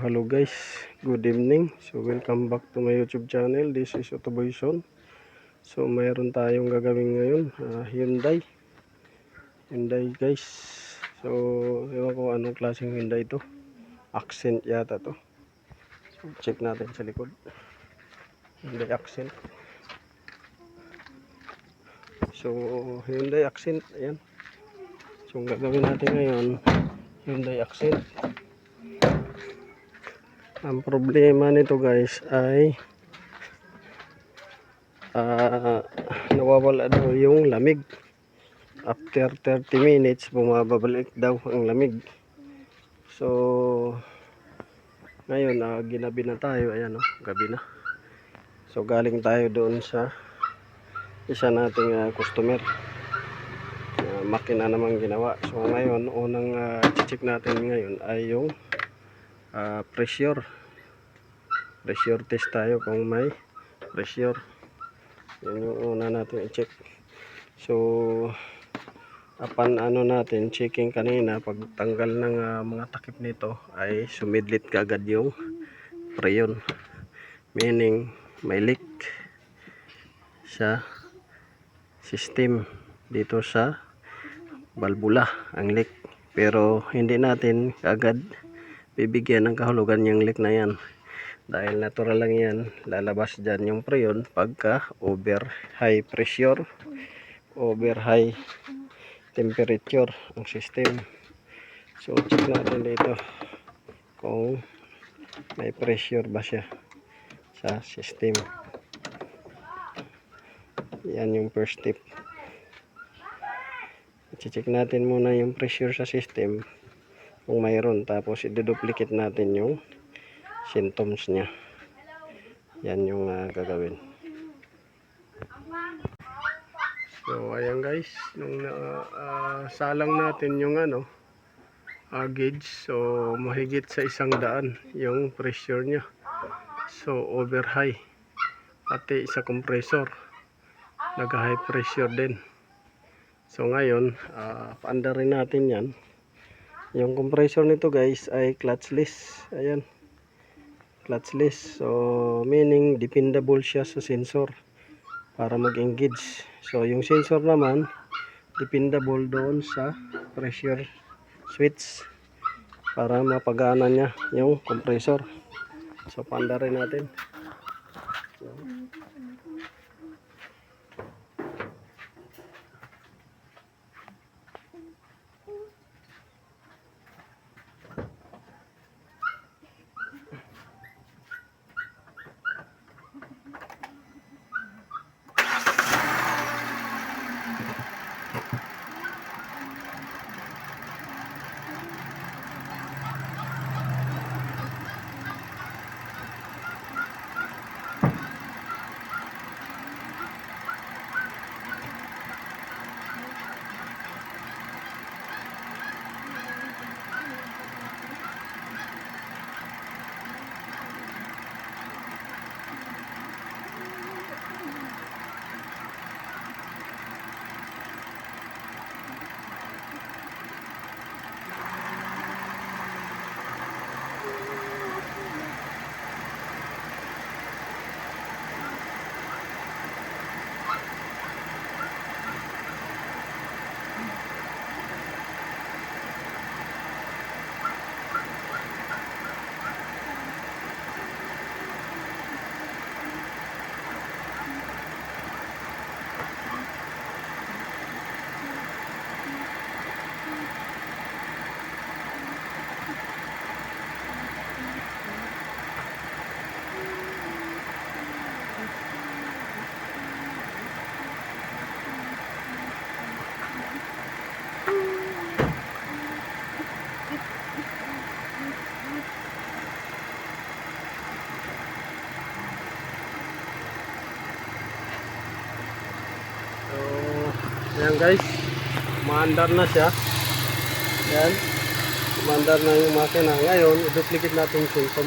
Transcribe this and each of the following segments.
Hello guys, good evening. So welcome back to my YouTube channel. This is Otoboyson. So mayroon tayong gagawin ngayon, Hyundai guys. So ewan ko anong klaseng Hyundai ito. Accent yata to. So check natin sa likod. Hyundai Accent. So Hyundai Accent, ayan. So ang gagawin natin ngayon, Hyundai Accent. Ang problema nito guys ay nawawala daw yung lamig. After 30 minutes bumabalik daw ang lamig. So ngayon ginabi na tayo, ayan gabi na. So galing tayo doon sa isa nating customer. Makina namang ginawa. So ngayon unang check natin ngayon ay yung pressure test tayo kung may pressure. Yan yung una natin i-check. So upon natin checking kanina, pag tanggal ng mga takip nito ay sumidlit kaagad yung preyon, meaning may leak sa system dito sa balbula ang leak, pero hindi natin kaagad bibigyan ng kahulugan yung leak na yan dahil natural lang yan, lalabas dyan yung preyon pagka over high pressure, over high temperature ang system. So check natin dito kung may pressure ba siya sa system. Yan yung first step. I-check natin muna yung pressure sa system kung mayroon, tapos i-duplicate natin yung symptoms niya. Yan yung gagawin. So ayan guys, nung salang natin yung gauge, so mahigit sa 100 yung pressure niya. So over high, pati sa compressor nag high pressure din. So ngayon paandarin natin yan. Yung compressor nito guys ay clutchless. Ayan, clutchless. So meaning dependable siya sa sensor para mag-engage. So yung sensor naman dependable doon sa pressure switch para mapagana niya yung compressor. So paandarin natin. Ayan guys, umaandar na siya. Ayan, umaandar na yung makina. Ngayon, i-duplicate natin yung symptom.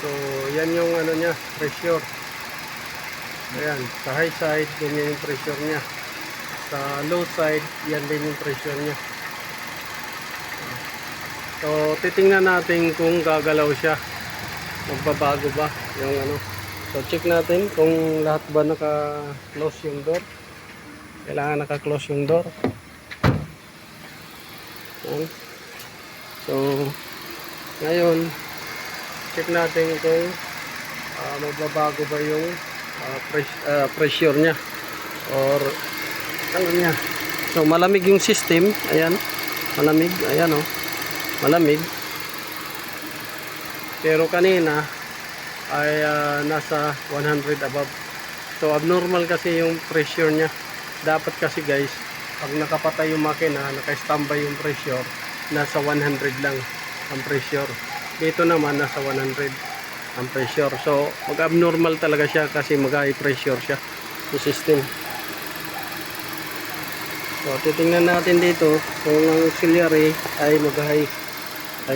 So, yan yung niya, pressure. Ayan, sa high side, yan yung pressure niya. Sa low side, yan din yung pressure niya. So titingnan natin kung gagalaw siya, magbabago ba yung ano. So check natin kung lahat ba naka-close yung door. Kailangan naka-close yung door. Yan. So ngayon check natin kung magbabago ba yung pressure niya or ano niya. So malamig yung system, ayan, malamig, ayan oh, malamig. Pero kanina ay nasa 100 above. So abnormal kasi yung pressure niya. Dapat kasi guys, pag nakapatay yung makina, naka-standby yung pressure, nasa 100 lang ang pressure. Dito naman nasa 100 ang pressure. So mag-abnormal talaga siya kasi mag-high pressure siya sa system. So titingnan natin dito kung ang auxiliary ay mag-high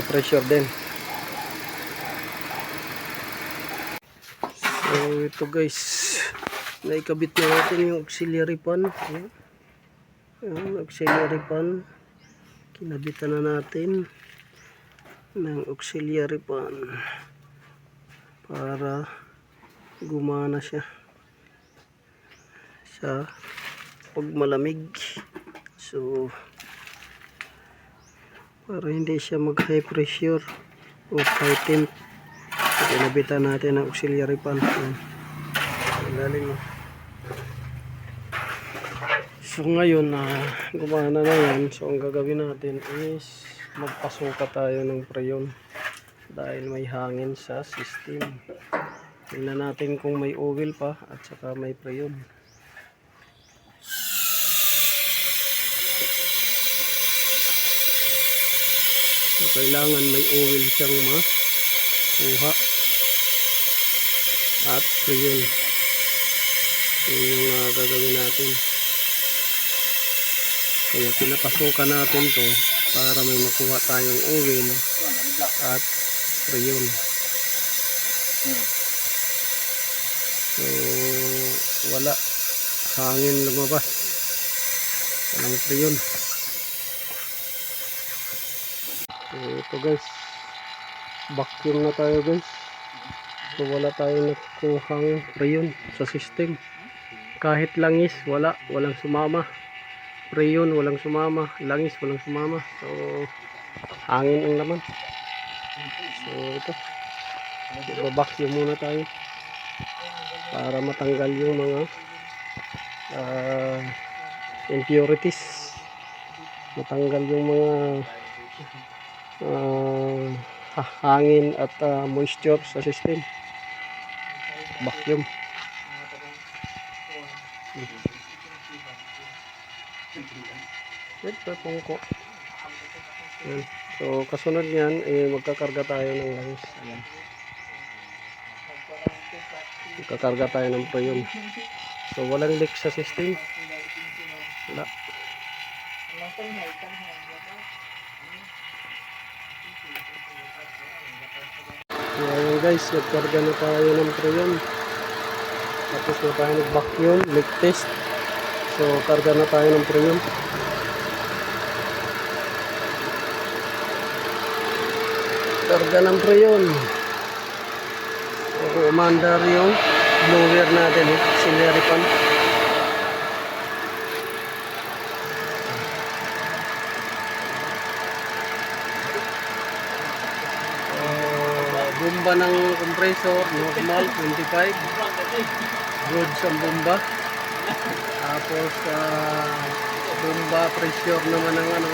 pressure din. So ito guys, naikabit na natin yung auxiliary pan. Yung auxiliary pan, kinabitan na natin ng auxiliary pan para gumana siya sa pag malamig. So para hindi siya mag high pressure o high temp, kinabitan natin ang auxiliary pan. Galing. So ngayon gumana na yan. So ang gagawin natin is magpasuka tayo ng preyon dahil may hangin sa system. Tingnan natin kung may oil pa at saka may preyon. So kailangan may oil siyang makuha at preyon. Yun yung gagawin natin. Kaya pinapasukan natin to para may makuha tayong oil at preyon. So wala, hangin lumabas, walang preyon. So ito guys, vacuum na tayo guys. So wala tayong nakuhang preyon sa system. Kahit langis, walang sumama. Preyon, walang sumama. Langis, walang sumama. So hangin ang laman. So ito, i-vacuum muna tayo para matanggal yung mga impurities, matanggal yung mga hangin at moisture sa system. Vacuum. Ito pungko. So kasunod niyan magkakarga tayo ng langis. Ayan. Magkakarga tayo ng preyon. So walang leak sa system. Wala. So ayun guys, nagkarga na tayo ng preyon. Tapos na tayo nag-vacuum, leak test. So karga na tayo ng preyon. Karga ng preyon. So umandar yung blower natin, auxiliary pan. Bomba ng compressor normal 25, good sa bomba. Tapos bomba pressure naman ng ano,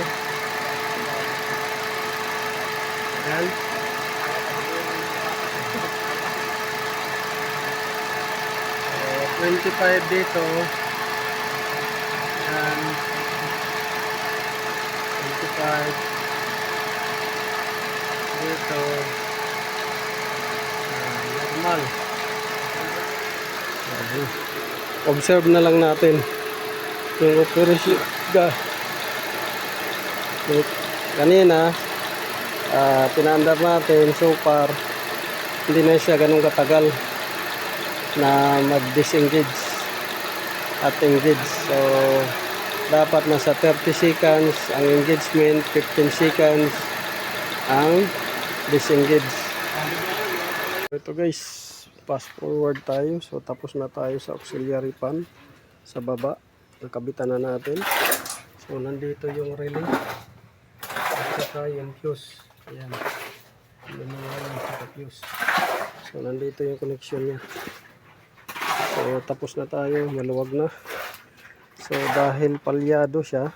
yan. 25 dito, yan, 25 dito, normal. Observe na lang natin yung operation. Kanina pinaandar natin, so far hindi na siya ganun katagal na mag-disengage at engage. So dapat nasa 30 seconds ang engagement, 15 seconds ang disengage. Ito guys, fast forward tayo. So tapos na tayo sa auxiliary fan sa baba. Nakabitan na natin. So nandito yung relay at saka yung fuse. Ayan. Yung mga yan sa fuse. So nandito yung connection niya. So tapos na tayo, maluwag na. So dahil palyado siya,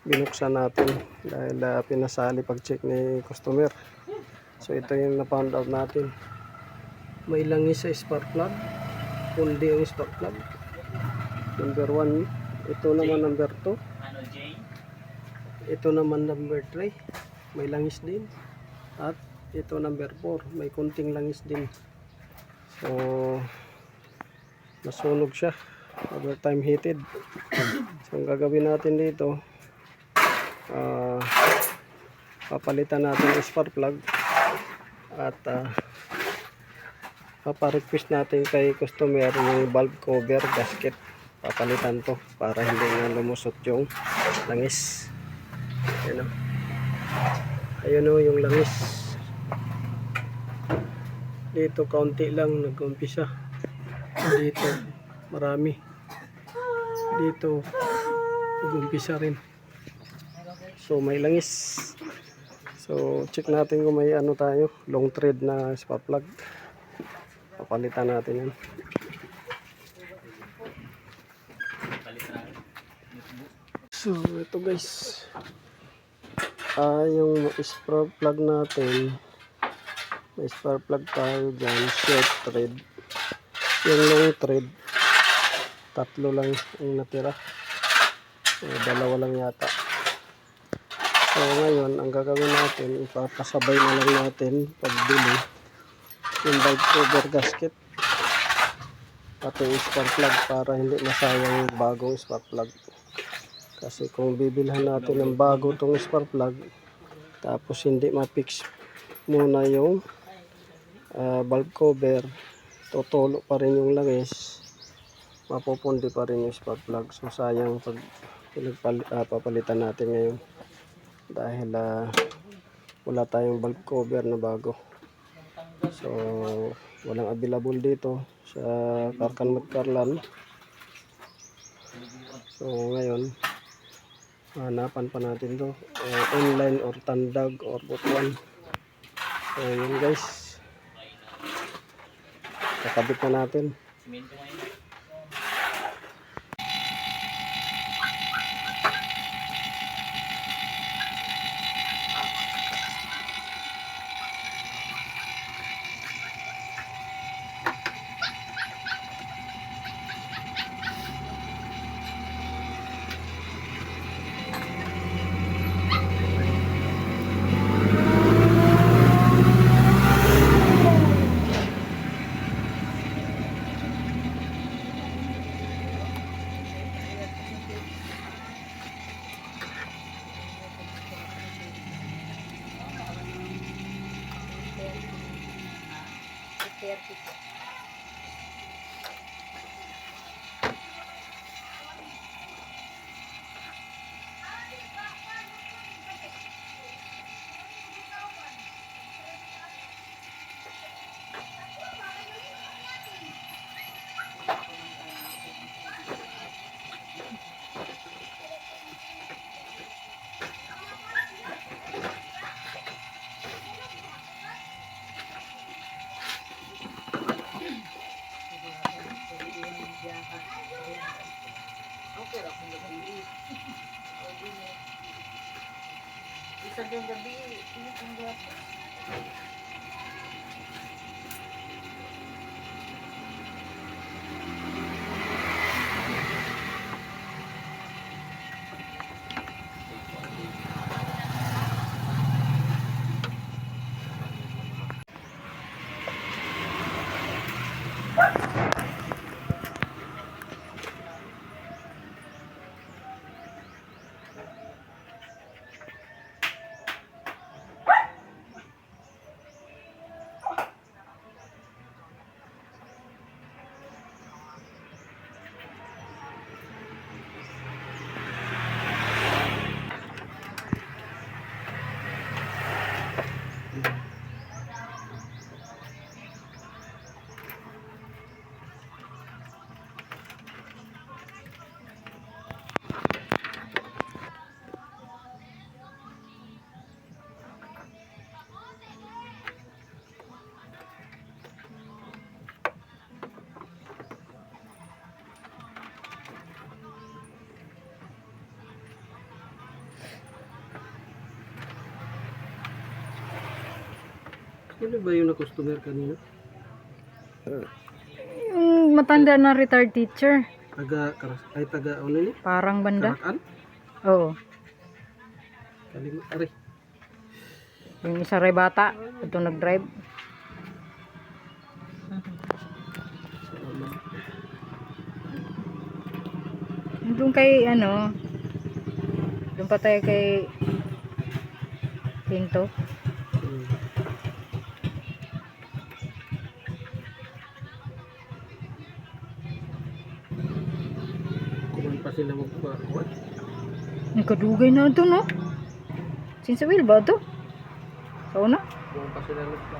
binuksan natin dahil pinasali pag check ni customer. So ito yung na-found out natin. May langis sa spark plug. Kundi ang spark plug. Number 1. Ito naman number 2. Ito naman number 3. May langis din. At ito number 4. May kunting langis din. So nasunog siya. Overtime heated. So ang gagawin natin dito, papalitan natin yung spark plug at paparequest natin kay customer yung valve cover gasket. Papalitan to para hindi na lumusot yung langis. Ayun o. Ayun o yung langis. Dito kaunti lang nag-umpisa. Dito marami. Dito nag-umpisa rin. So may langis. So check natin kung may ano tayo, long thread na spark plug. Papalitan natin yan. So ito guys, yung spark plug natin, may spark plug tayo dyan, short thread. Yung long thread, 3 lang yung natira. So, 2 lang yata. So ngayon, ang gagawin natin, ipapasabay na lang natin pagbili yung valve cover gasket pati yung spark plug para hindi masayang yung bagong spark plug. Kasi kung bibilhan natin ng bago tong spark plug tapos hindi ma-fix muna yung valve cover, tutulo pa rin yung langis, mapupundi pa rin yung spark plug. So sayang pag papalitan natin ngayon dahil wala tayong valve cover na bago. So walang available dito sa Karkan Magkarlan. So ngayon hanapan pa natin to online or Tandag or Butuan. So yun guys, kakabit na natin. Sino ba yung na-customer kanina? Yung matanda na retired teacher. Taga ano ni? Parang banda. Karakan? Oo. Aray. Yung isa ray bata. Ito nag-drive. Salamat. Doon kay ano. Doon pa tayo kay Pinto. Kuman pa sila magpakuan. Ang kadugay na ito, no? Since will ba ito? Sa una? Kuman pa sila nagpa.